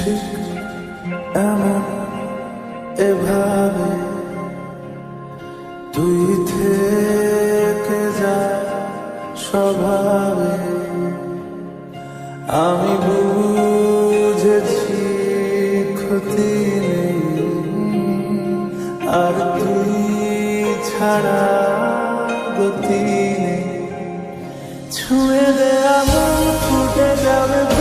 ঠিক এমন এভাবে তুই থেকে যা স্বভাবে। আমি বুঝেছি ক্ষতি নেই, আর তুই ছাড়া গতি নেই। ছুঁয়ে দে আমার ফুটে যাবে